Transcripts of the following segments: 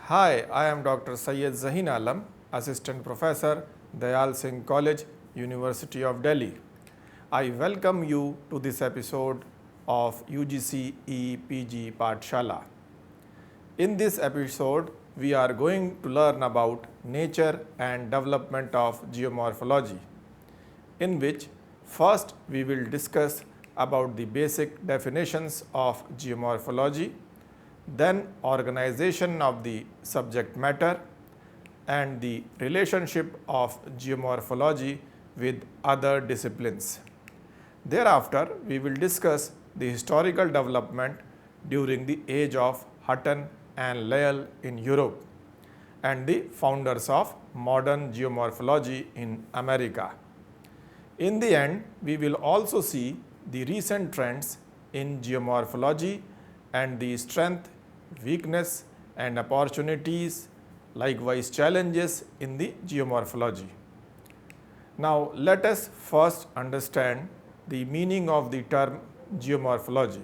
Hi, I am Dr. Syed Zahin Alam, Assistant Professor, Dayal Singh College, University of Delhi. I welcome you to this episode of UGC EPG Pathshala. In this episode, we are going to learn about nature and development of geomorphology, in which first we will discuss about the basic definitions of geomorphology, then organization of the subject matter and the relationship of geomorphology with other disciplines. Thereafter, we will discuss the historical development during the age of Hutton and Lyell in Europe and the founders of modern geomorphology in America. In the end, we will also see the recent trends in geomorphology and the strength, weakness and opportunities, likewise challenges in the geomorphology. Now, let us first understand the meaning of the term geomorphology.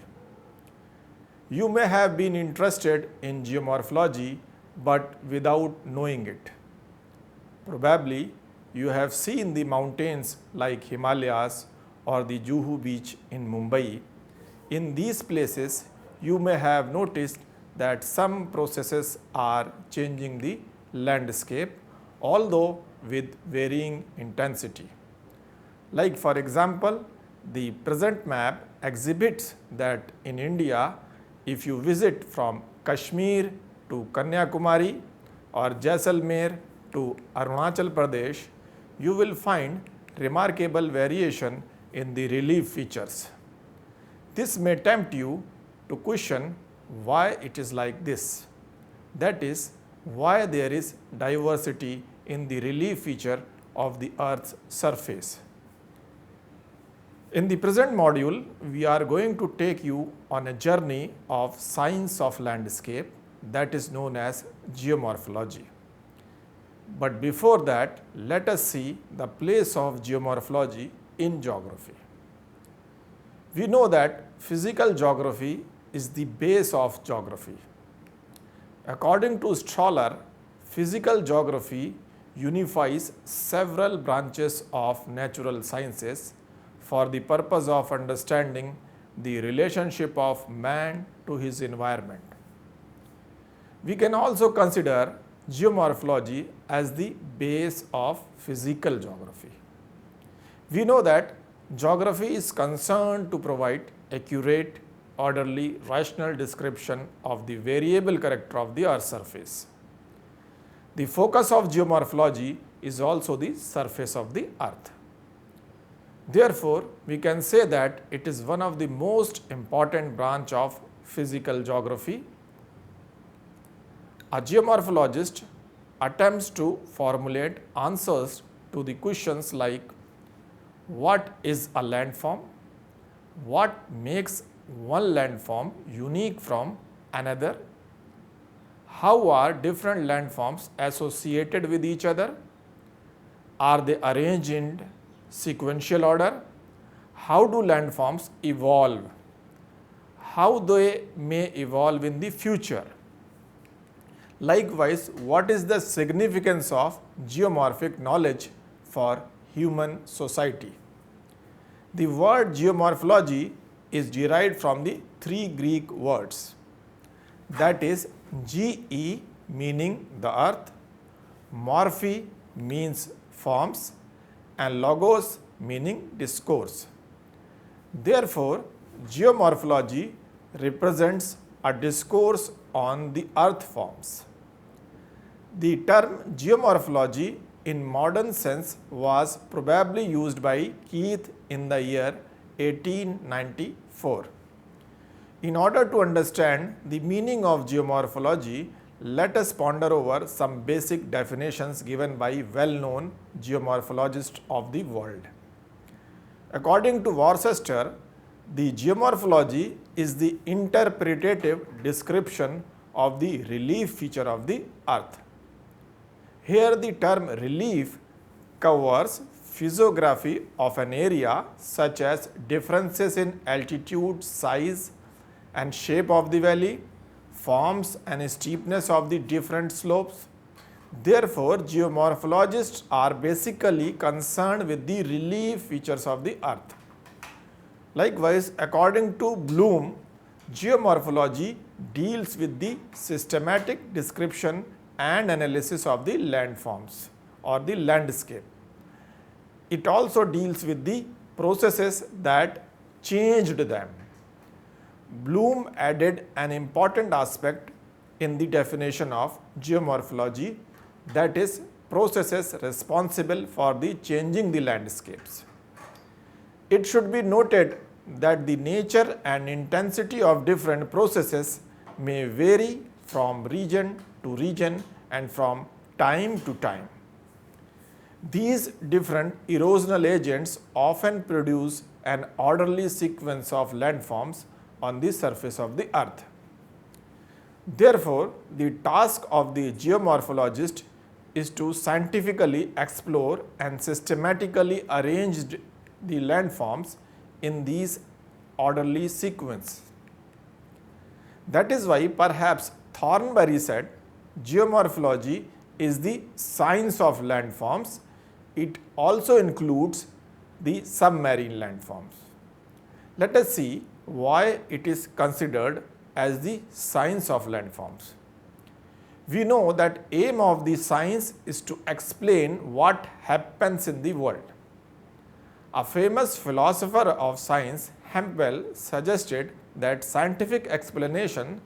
You may have been interested in geomorphology but without knowing it. Probably you have seen the mountains like Himalayas or the Juhu beach in Mumbai. In these places, you may have noticed that some processes are changing the landscape, although with varying intensity. Like for example, the present map exhibits that in India, if you visit from Kashmir to Kanyakumari or Jaisalmer to Arunachal Pradesh, you will find remarkable variation in the relief features. This may tempt you to question why it is like this. That is, why there is diversity in the relief feature of the Earth's surface. In the present module, we are going to take you on a journey of science of landscape that is known as geomorphology. But before that, let us see the place of geomorphology in geography. We know that physical geography is the base of geography. According to Stoller, physical geography unifies several branches of natural sciences for the purpose of understanding the relationship of man to his environment. We can also consider geomorphology as the base of physical geography. We know that geography is concerned to provide accurate, orderly, rational description of the variable character of the Earth's surface. The focus of geomorphology is also the surface of the Earth. Therefore, we can say that it is one of the most important branch of physical geography. A geomorphologist attempts to formulate answers to the questions like what is a landform, what makes one landform unique from another, how are different landforms associated with each other, are they arranged in sequential order, how do landforms evolve, how they may evolve in the future. Likewise, what is the significance of geomorphic knowledge for human society? The word geomorphology is derived from the three Greek words, that is ge meaning the earth, morphe means forms and logos meaning discourse. Therefore, geomorphology represents a discourse on the earth forms. The term geomorphology in modern sense was probably used by Keith in the year 1894. In order to understand the meaning of geomorphology, let us ponder over some basic definitions given by well-known geomorphologists of the world. According to Worcester, the geomorphology is the interpretative description of the relief feature of the earth. Here the term relief covers physiography of an area such as differences in altitude, size and shape of the valley, forms and steepness of the different slopes. Therefore, geomorphologists are basically concerned with the relief features of the earth. Likewise, according to Bloom, geomorphology deals with the systematic description and analysis of the landforms or the landscape. It also deals with the processes that changed them. Bloom added an important aspect in the definition of geomorphology, that is, processes responsible for the changing the landscapes. It should be noted that the nature and intensity of different processes may vary from region to region and from time to time. These different erosional agents often produce an orderly sequence of landforms on the surface of the earth. Therefore, the task of the geomorphologist is to scientifically explore and systematically arrange the landforms in these orderly sequence. That is why perhaps Thornberry said, geomorphology is the science of landforms. It also includes the submarine landforms. Let us see why it is considered as the science of landforms. We know that aim of the science is to explain what happens in the world. A famous philosopher of science, Hempel, suggested that scientific explanation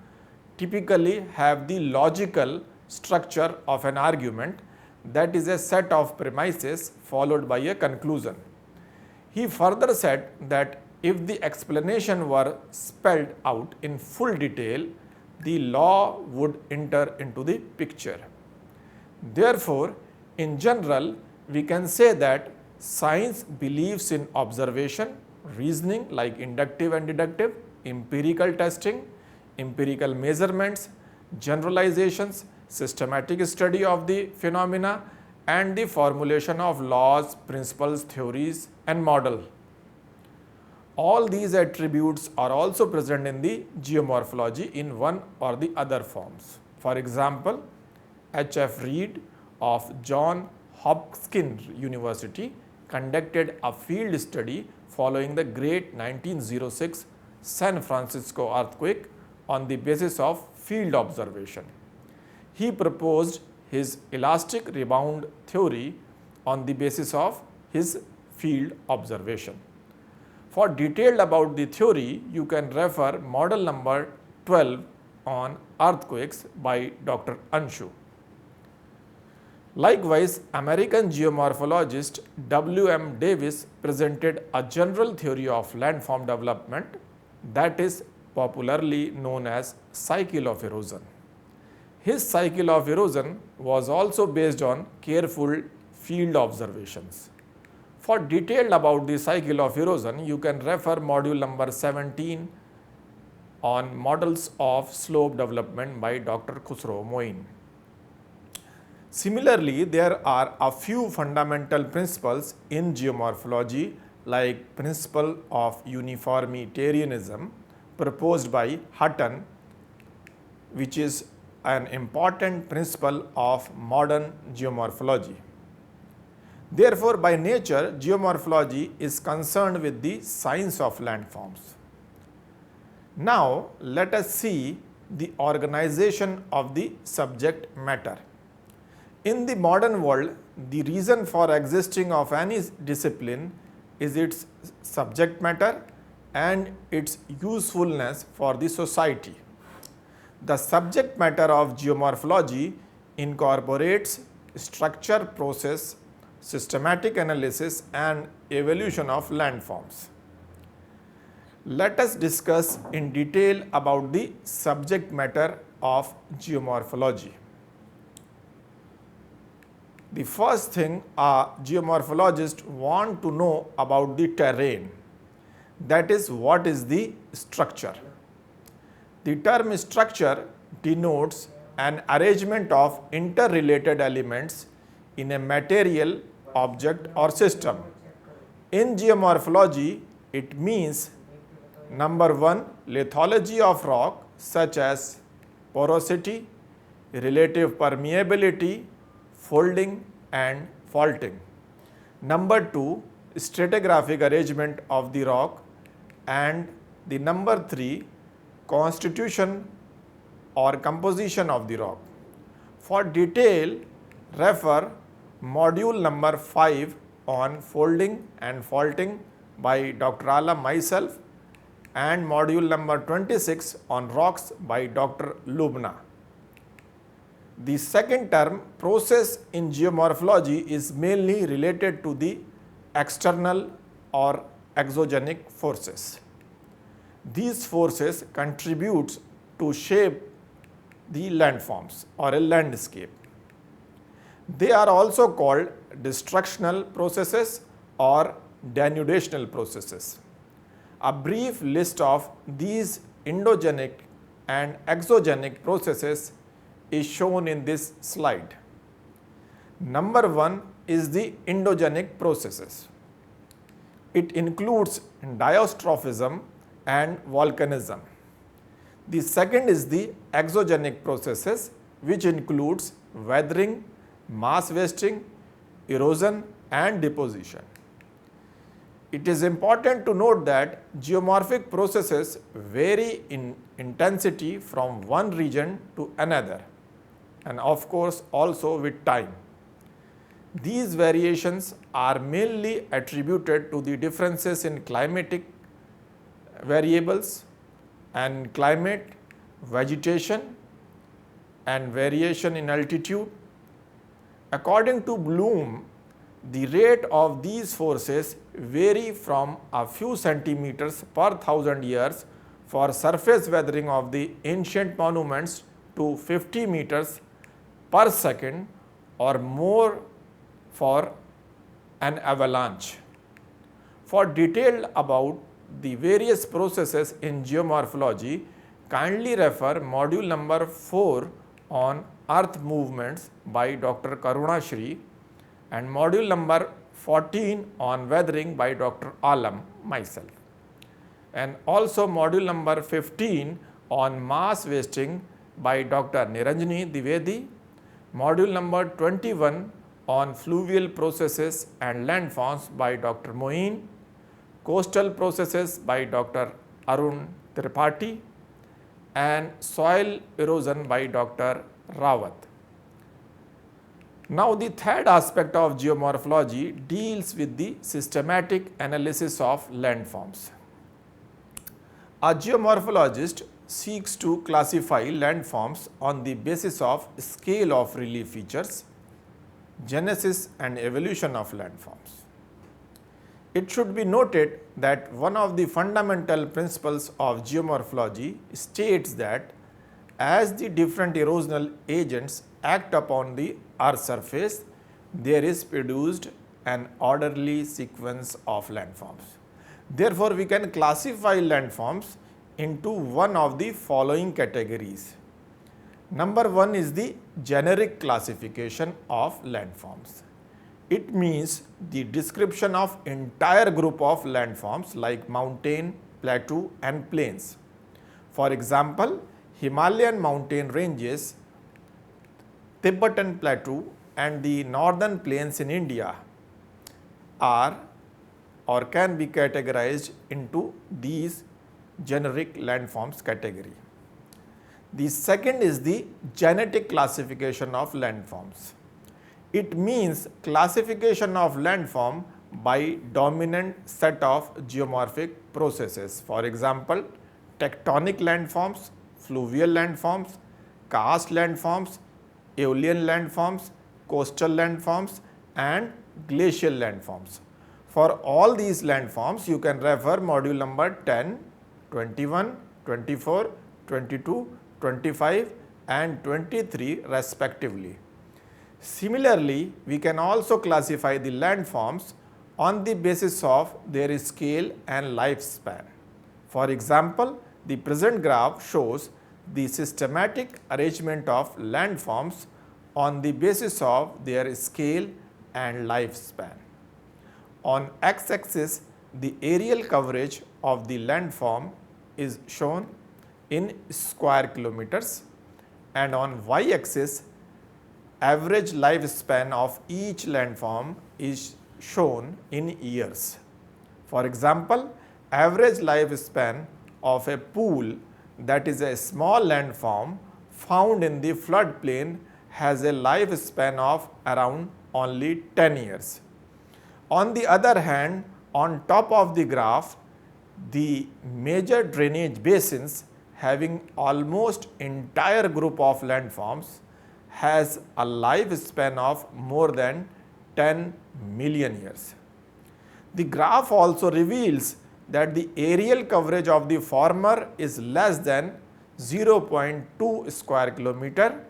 typically have the logical structure of an argument, that is a set of premises followed by a conclusion. He further said that if the explanation were spelled out in full detail, the law would enter into the picture. Therefore, in general, we can say that science believes in observation, reasoning like inductive and deductive, empirical testing, empirical measurements, generalizations, systematic study of the phenomena, and the formulation of laws, principles, theories, and model. All these attributes are also present in the geomorphology in one or the other forms. For example, H.F. Reed of Johns Hopkins University conducted a field study following the great 1906 San Francisco earthquake on the basis of field observation. He proposed his elastic rebound theory on the basis of his field observation. For detail about the theory, you can refer model number 12 on earthquakes by Dr. Anshu. Likewise, American geomorphologist W.M. Davis presented a general theory of landform development that is popularly known as cycle of erosion. His cycle of erosion was also based on careful field observations. For detail about the cycle of erosion, you can refer module number 17 on models of slope development by Dr. Khusro Moin. Similarly, there are a few fundamental principles in geomorphology like principle of uniformitarianism proposed by Hutton, which is an important principle of modern geomorphology. Therefore, by nature, geomorphology is concerned with the science of landforms. Now, let us see the organization of the subject matter. In the modern world, the reason for existing of any discipline is its subject matter and its usefulness for the society. The subject matter of geomorphology incorporates structure, process, systematic analysis and evolution of landforms. Let us discuss in detail about the subject matter of geomorphology. The first thing a geomorphologist want to know about the terrain, that is, what is the structure. The term structure denotes an arrangement of interrelated elements in a material, object or system. In geomorphology, it means number one, lithology of rock such as porosity, relative permeability, folding and faulting. Number 2, stratigraphic arrangement of the rock, and the number 3, constitution or composition of the rock. For detail, refer module number 5 on folding and faulting by Dr. Alam, myself, and module number 26 on rocks by Dr. Lubna. The second term, process in geomorphology, is mainly related to the external or exogenic forces. These forces contribute to shape the landforms or a landscape. They are also called destructional processes or denudational processes. A brief list of these endogenic and exogenic processes is shown in this slide. Number 1 is the endogenic processes. It includes diastrophism and volcanism. The second is the exogenic processes, which includes weathering, mass wasting, erosion and deposition. It is important to note that geomorphic processes vary in intensity from one region to another, and of course also with time. These variations are mainly attributed to the differences in climatic variables and climate, vegetation and variation in altitude. According to Bloom, the rate of these forces vary from a few centimeters per 1,000 years for surface weathering of the ancient monuments to 50 meters per second or more for an avalanche. For detail about the various processes in geomorphology, kindly refer module number 4 on earth movements by Dr. Karuna Shri and module number 14 on weathering by Dr. Alam, myself, and also module number 15 on mass wasting by Dr. Niranjani Dwivedi, module number 21 on fluvial processes and landforms by Dr. Moin, coastal processes by Dr. Arun Tripathi, and soil erosion by Dr. Rawat. Now, the third aspect of geomorphology deals with the systematic analysis of landforms. A geomorphologist seeks to classify landforms on the basis of scale of relief features, genesis and evolution of landforms. It should be noted that one of the fundamental principles of geomorphology states that as the different erosional agents act upon the earth surface, there is produced an orderly sequence of landforms. Therefore, we can classify landforms into one of the following categories. Number 1 is the generic classification of landforms. It means the description of entire group of landforms like mountain, plateau and plains. For example, Himalayan mountain ranges, Tibetan plateau and the northern plains in India are or can be categorized into these generic landforms category. The second is the genetic classification of landforms. It means classification of landform by dominant set of geomorphic processes. For example, tectonic landforms, fluvial landforms, karst landforms, aeolian landforms, coastal landforms and glacial landforms. For all these landforms, you can refer module number 10, 21, 24, 22, 25 and 23 respectively. Similarly, we can also classify the landforms on the basis of their scale and lifespan. For example, the present graph shows the systematic arrangement of landforms on the basis of their scale and lifespan. On x-axis, the aerial coverage of the landform is shown in square kilometers and on y-axis average lifespan of each landform is shown in years. For example, average lifespan of a pool, that is a small landform found in the floodplain, has a lifespan of around only 10 years. On the other hand, on top of the graph, the major drainage basins having almost entire group of landforms has a lifespan of more than 10 million years. The graph also reveals that the aerial coverage of the former is less than 0.2 square kilometer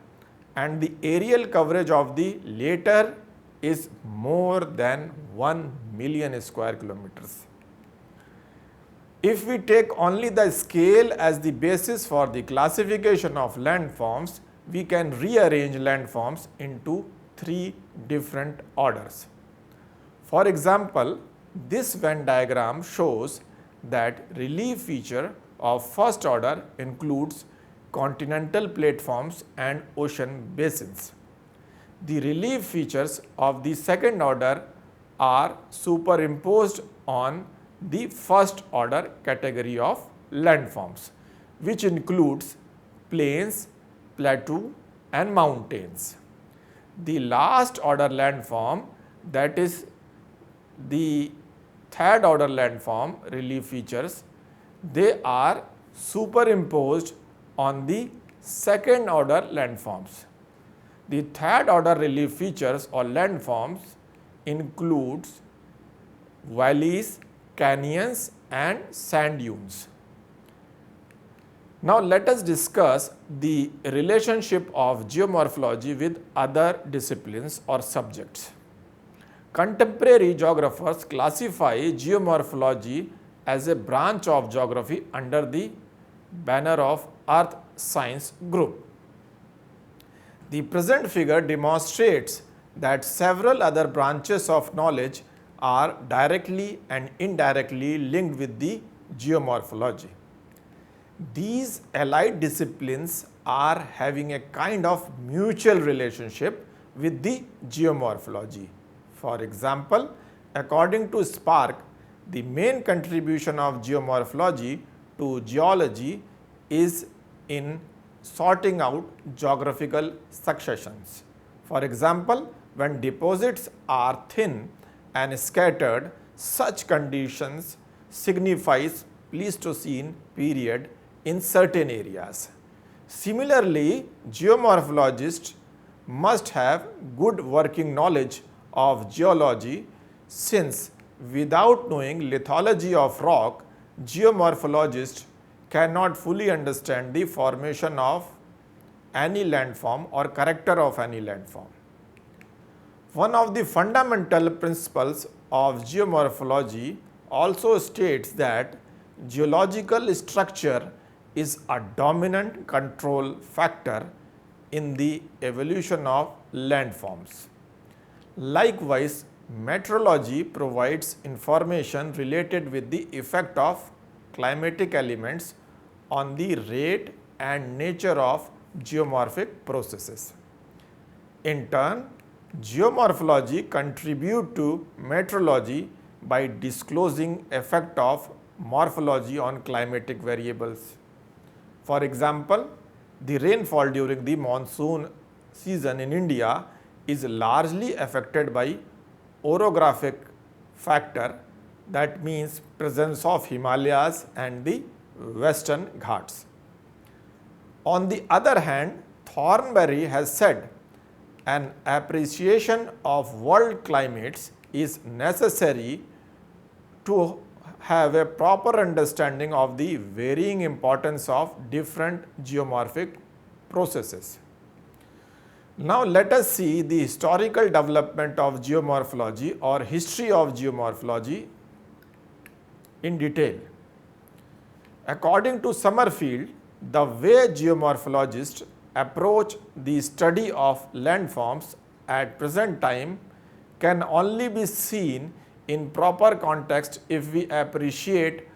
and the aerial coverage of the later is more than 1 million square kilometers. If we take only the scale as the basis for the classification of landforms, we can rearrange landforms into 3 different orders. For example, this Venn diagram shows that relief feature of first order includes continental platforms and ocean basins. The relief features of the second order are superimposed on the first order category of landforms, which includes plains, plateau and mountains. The last order landform, that is the third order landform relief features, they are superimposed on the second order landforms. The third order relief features or landforms includes valleys, canyons and sand dunes. Now let us discuss the relationship of geomorphology with other disciplines or subjects. Contemporary geographers classify geomorphology as a branch of geography under the banner of Earth Science Group. The present figure demonstrates that several other branches of knowledge are directly and indirectly linked with the geomorphology. These allied disciplines are having a kind of mutual relationship with the geomorphology. For example, according to Spark, the main contribution of geomorphology to geology is in sorting out geographical successions. For example, when deposits are thin and scattered, such conditions signifies Pleistocene period in certain areas. Similarly, geomorphologists must have good working knowledge of geology, since without knowing lithology of rock, geomorphologists cannot fully understand the formation of any landform or character of any landform. One of the fundamental principles of geomorphology also states that geological structure is a dominant control factor in the evolution of landforms. Likewise, meteorology provides information related with the effect of climatic elements on the rate and nature of geomorphic processes. In turn, geomorphology contributes to meteorology by disclosing effect of morphology on climatic variables. For example, the rainfall during the monsoon season in India is largely affected by orographic factor, that means presence of Himalayas and the Western Ghats. On the other hand, Thornberry has said an appreciation of world climates is necessary to have a proper understanding of the varying importance of different geomorphic processes. Now let us see the historical development of geomorphology or history of geomorphology in detail. According to Summerfield, the way geomorphologists approach the study of landforms at present time can only be seen in proper context if we appreciate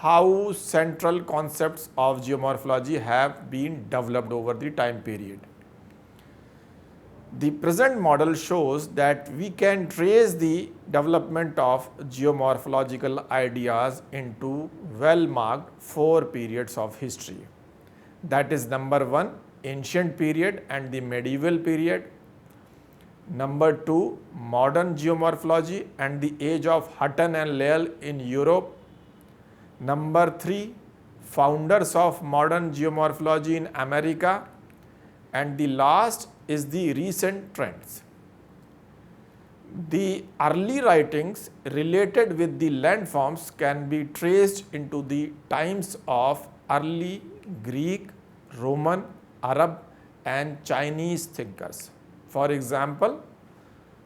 how central concepts of geomorphology have been developed over the time period. The present model shows that we can trace the development of geomorphological ideas into well-marked 4 periods of history. That is, number 1, ancient period and the medieval period. Number 2, modern geomorphology and the age of Hutton and Lyell in Europe. Number 3, founders of modern geomorphology in America. And the last is the recent trends. The early writings related with the landforms can be traced into the times of early Greek, Roman, Arab and Chinese thinkers. For example,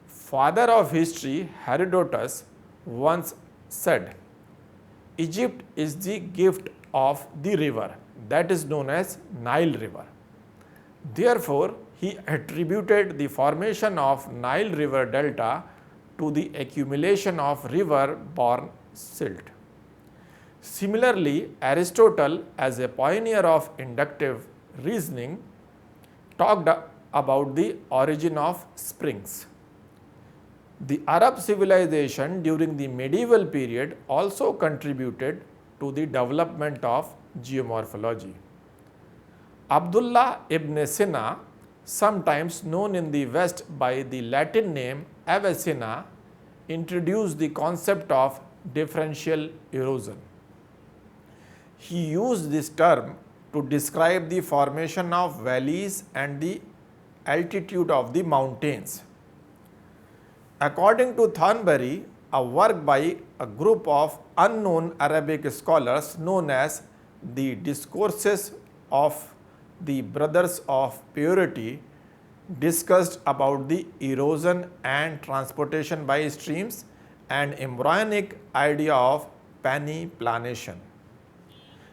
father of history Herodotus once said, Egypt is the gift of the river, that is known as Nile River. Therefore, he attributed the formation of Nile River delta to the accumulation of river-borne silt. Similarly, Aristotle, as a pioneer of inductive reasoning, talked about the origin of springs. The Arab civilization during the medieval period also contributed to the development of geomorphology. Abdullah ibn Sina, sometimes known in the West by the Latin name Avicenna, introduced the concept of differential erosion. He used this term to describe the formation of valleys and the altitude of the mountains. According to Thornbury, a work by a group of unknown Arabic scholars known as the Discourses of the Brothers of Purity discussed about the erosion and transportation by streams and embryonic idea of peniplanation.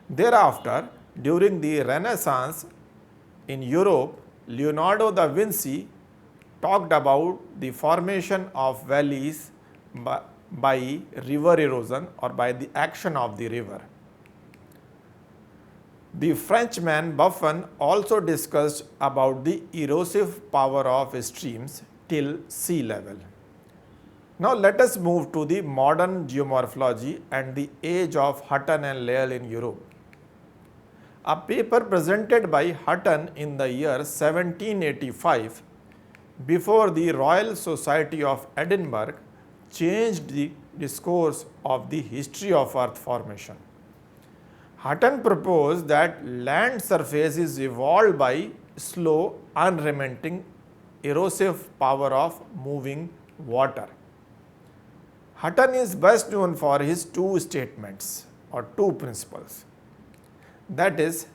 Thereafter, during the Renaissance in Europe, Leonardo da Vinci talked about the formation of valleys by river erosion or by the action of the river. The Frenchman Buffon also discussed about the erosive power of streams till sea level. Now let us move to the modern geomorphology and the age of Hutton and Lyell in Europe. A paper presented by Hutton in the year 1785 before the Royal Society of Edinburgh changed the discourse of the history of earth formation. Hutton proposed that land surface is evolved by slow, unremitting, erosive power of moving water. Hutton is best known for his 2 statements or 2 principles. That is,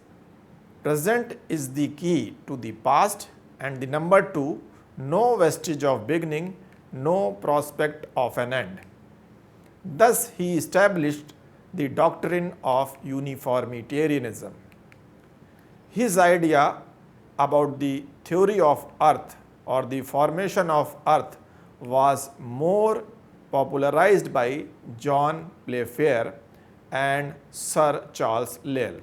present is the key to the past, and the number 2, no vestige of beginning, no prospect of an end. Thus, he established the doctrine of uniformitarianism. His idea about the theory of earth or the formation of earth was more popularized by John Playfair and Sir Charles Lyell.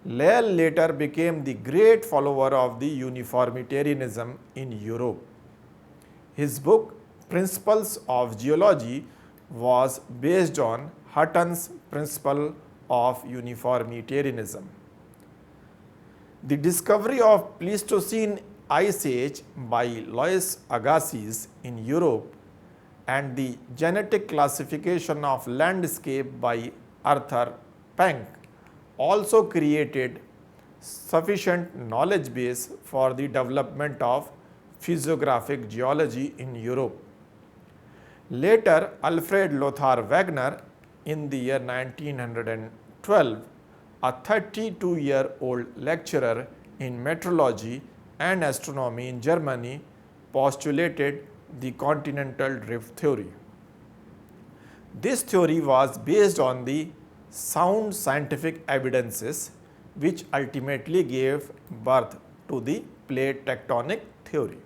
Lyell later became the great follower of the uniformitarianism in Europe. His book, Principles of Geology, was based on Hutton's principle of uniformitarianism. The discovery of Pleistocene Ice Age by Louis Agassiz in Europe and the genetic classification of landscape by Arthur Penck also created sufficient knowledge base for the development of physiographic geology in Europe. Later, Alfred Lothar Wagner in the year 1912, a 32-year-old lecturer in meteorology and astronomy in Germany, postulated the continental drift theory. This theory was based on the sound scientific evidences which ultimately gave birth to the plate tectonic theory.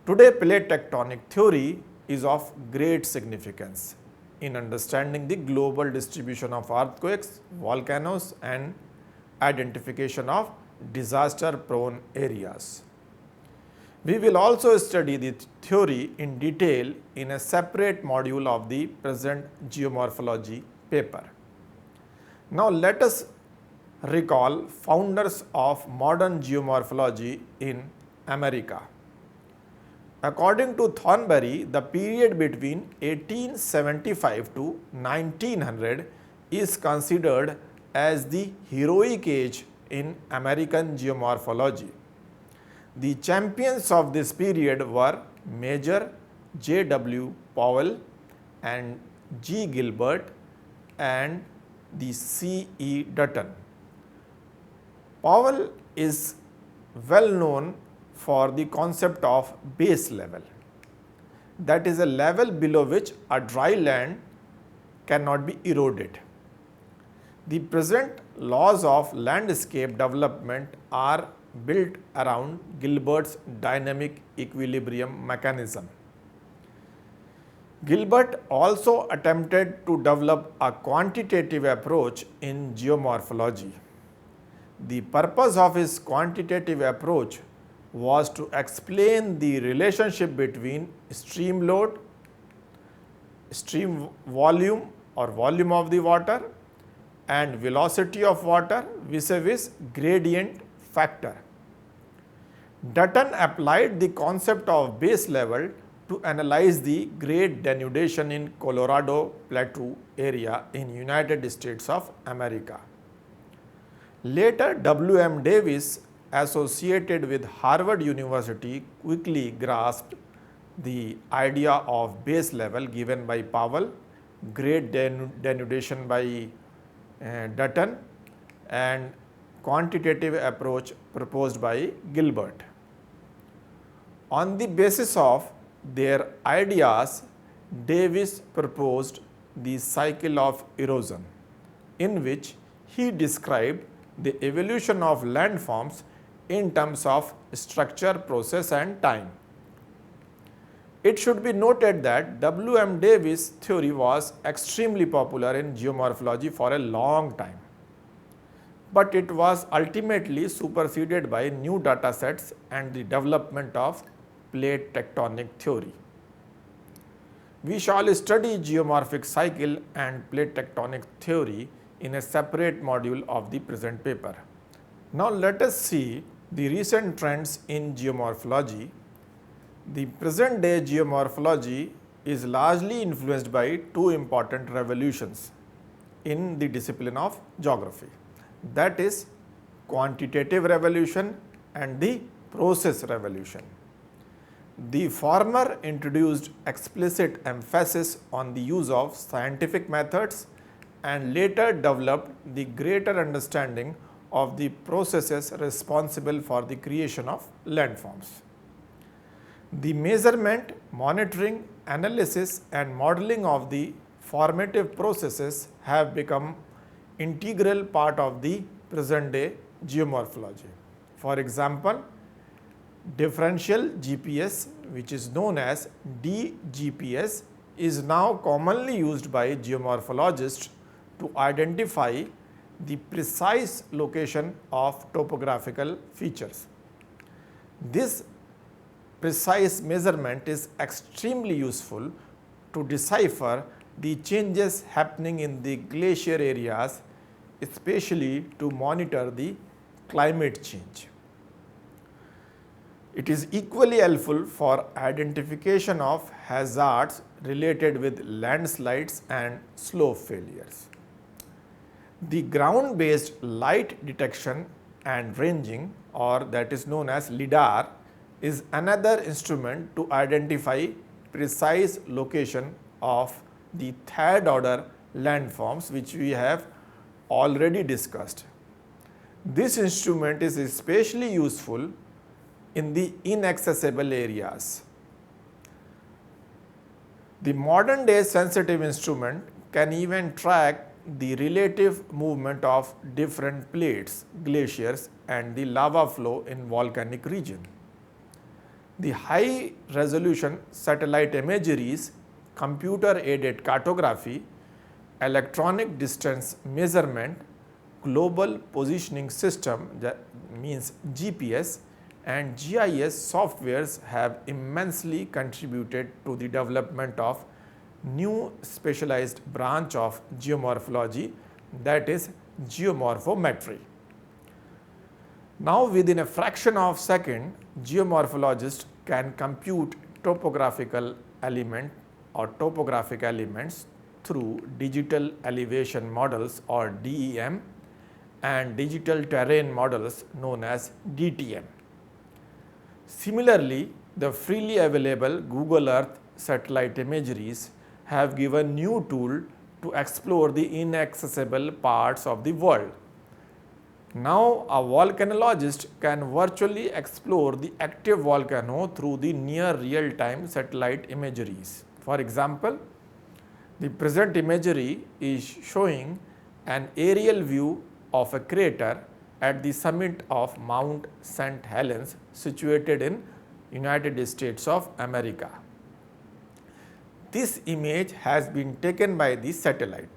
Today, plate tectonic theory is of great significance. in understanding the global distribution of earthquakes, volcanoes, and identification of disaster-prone areas. We will also study the theory in detail in a separate module of the present geomorphology paper. Now let us recall founders of modern geomorphology in America. According to Thornberry, the period between 1875 to 1900 is considered as the heroic age in American geomorphology. The champions of this period were Major J. W. Powell and G. Gilbert and the C. E. Dutton. Powell is well known for the concept of base level, that is a level below which a dry land cannot be eroded. The present laws of landscape development are built around Gilbert's dynamic equilibrium mechanism. Gilbert also attempted to develop a quantitative approach in geomorphology. The purpose of his quantitative approach was to explain the relationship between stream load, stream volume or volume of the water, and velocity of water vis-a-vis gradient factor. Dutton applied the concept of base level to analyze the grade denudation in Colorado Plateau area in United States of America. Later, W. M. Davis, associated with Harvard University, quickly grasped the idea of base level given by Powell, grade denudation by Dutton, and quantitative approach proposed by Gilbert. On the basis of their ideas, Davis proposed the cycle of erosion, in which he described the evolution of landforms in terms of structure, process, and time. It should be noted that W. M. Davis' theory was extremely popular in geomorphology for a long time, but it was ultimately superseded by new data sets and the development of plate tectonic theory. We shall study geomorphic cycle and plate tectonic theory in a separate module of the present paper. Now let us see the recent trends in geomorphology. The present day geomorphology is largely influenced by two important revolutions in the discipline of geography, that is quantitative revolution and the process revolution. The former introduced explicit emphasis on the use of scientific methods and later developed the greater understanding of the processes responsible for the creation of landforms. The measurement, monitoring, analysis and modeling of the formative processes have become integral part of the present day geomorphology. For example, differential GPS, which is known as DGPS, is now commonly used by geomorphologists to identify the precise location of topographical features. This precise measurement is extremely useful to decipher the changes happening in the glacier areas, especially to monitor the climate change. It is equally helpful for identification of hazards related with landslides and slope failures. The ground-based light detection and ranging, or that is known as LIDAR, is another instrument to identify precise location of the third order landforms, which we have already discussed. This instrument is especially useful in the inaccessible areas. The modern day sensitive instrument can even track the relative movement of different plates, glaciers and the lava flow in volcanic region. The high resolution satellite imageries computer-aided cartography, electronic distance measurement, global positioning system, that means GPS, and GIS softwares have immensely contributed to the development of new specialized branch of geomorphology, that is geomorphometry. Now, within a fraction of a second, geomorphologists can compute topographical element or topographic elements through digital elevation models or DEM and digital terrain models known as DTM. Similarly, the freely available Google Earth satellite imageries have given new tool to explore the inaccessible parts of the world. Now, a volcanologist can virtually explore the active volcano through the near real-time satellite imageries. For example, the present imagery is showing an aerial view of a crater at the summit of Mount St. Helens, situated in United States of America. This image has been taken by the satellite.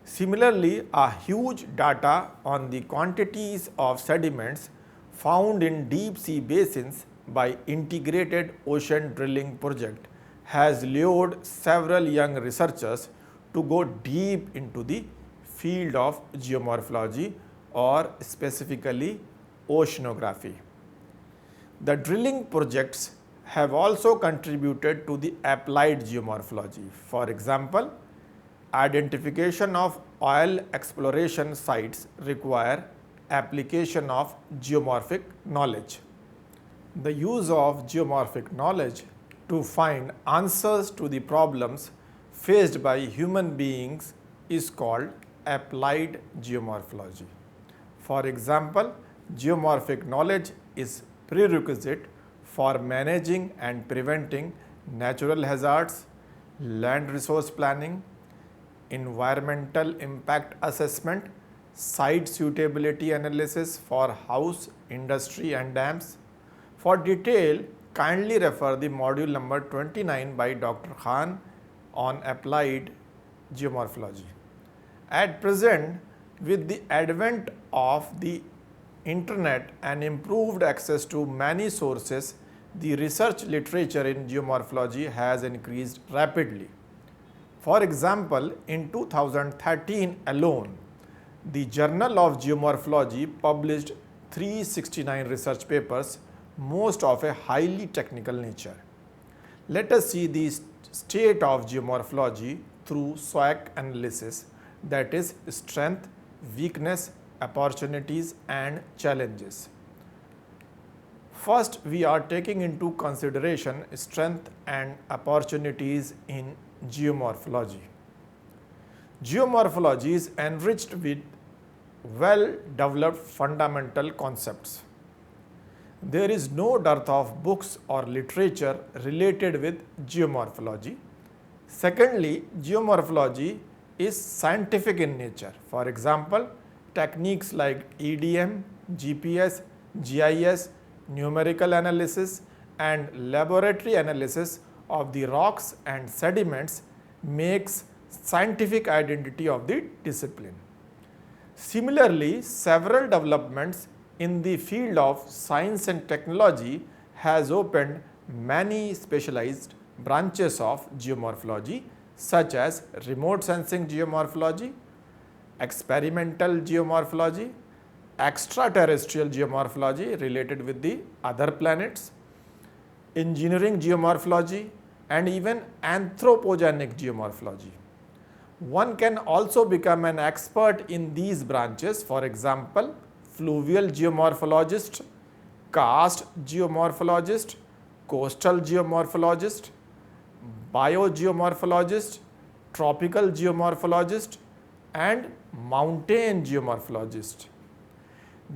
Similarly, a huge data on the quantities of sediments found in deep sea basins by Integrated Ocean Drilling Project has lured several young researchers to go deep into the field of geomorphology or specifically oceanography. The drilling projects have also contributed to the applied geomorphology. For example, identification of oil exploration sites require application of geomorphic knowledge. The use of geomorphic knowledge to find answers to the problems faced by human beings is called applied geomorphology. For example, geomorphic knowledge is prerequisite for managing and preventing natural hazards, land resource planning, environmental impact assessment, site suitability analysis for house, industry and dams. For detail, kindly refer the module number 29 by Dr. Khan on applied geomorphology. At present, with the advent of the internet and improved access to many sources, the research literature in geomorphology has increased rapidly. For example, in 2013 alone, the Journal of Geomorphology published 369 research papers, most of a highly technical nature. Let us see the state of geomorphology through SWOT analysis, that is strength, weakness, opportunities and challenges. First, we are taking into consideration strength and opportunities in geomorphology. Geomorphology is enriched with well-developed fundamental concepts. There is no dearth of books or literature related with geomorphology. Secondly, geomorphology is scientific in nature. For example, techniques like EDM, GPS, GIS, numerical analysis and laboratory analysis of the rocks and sediments makes scientific identity of the discipline. Similarly, several developments in the field of science and technology has opened many specialized branches of geomorphology such as remote sensing geomorphology, experimental geomorphology, extraterrestrial geomorphology related with the other planets, engineering geomorphology and even anthropogenic geomorphology. One can also become an expert in these branches, for example, fluvial geomorphologist, karst geomorphologist, coastal geomorphologist, biogeomorphologist, tropical geomorphologist and mountain geomorphologist.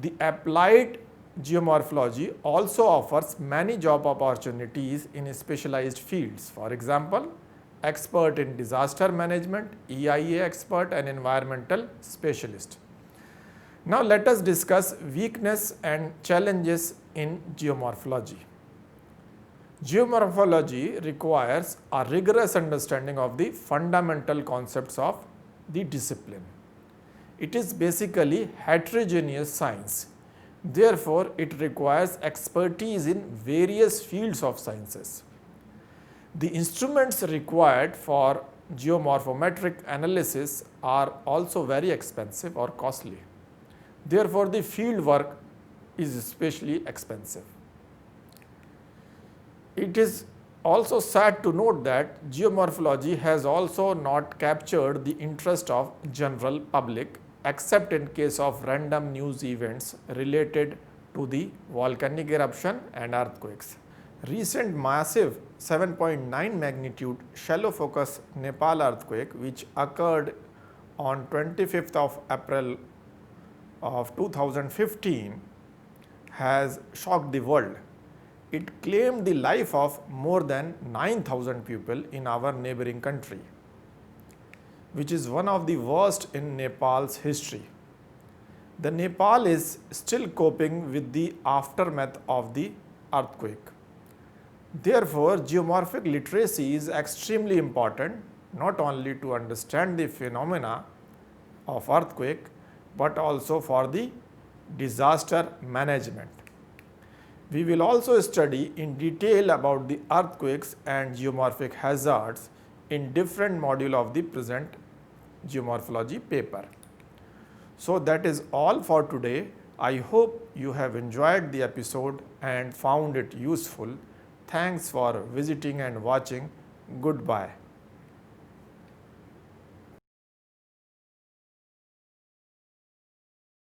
The applied geomorphology also offers many job opportunities in specialized fields. For example, expert in disaster management, EIA expert and environmental specialist. Now let us discuss weakness and challenges in geomorphology. Geomorphology requires a rigorous understanding of the fundamental concepts of the discipline. It is basically heterogeneous science. Therefore, it requires expertise in various fields of sciences. The instruments required for geomorphometric analysis are also very expensive or costly. Therefore, the field work is especially expensive. It is also sad to note that geomorphology has also not captured the interest of general public except in case of random news events related to the volcanic eruption and earthquakes. Recent massive 7.9 magnitude shallow focus Nepal earthquake, which occurred on 25th of April of 2015, has shocked the world. It claimed the life of more than 9,000 people in our neighboring country, which is one of the worst in Nepal's history. The Nepal is still coping with the aftermath of the earthquake. Therefore, geomorphic literacy is extremely important, not only to understand the phenomena of earthquake, but also for the disaster management. We will also study in detail about the earthquakes and geomorphic hazards in different module of the present geomorphology paper. So that is all for today. I hope you have enjoyed the episode and found it useful. Thanks for visiting and watching. Goodbye.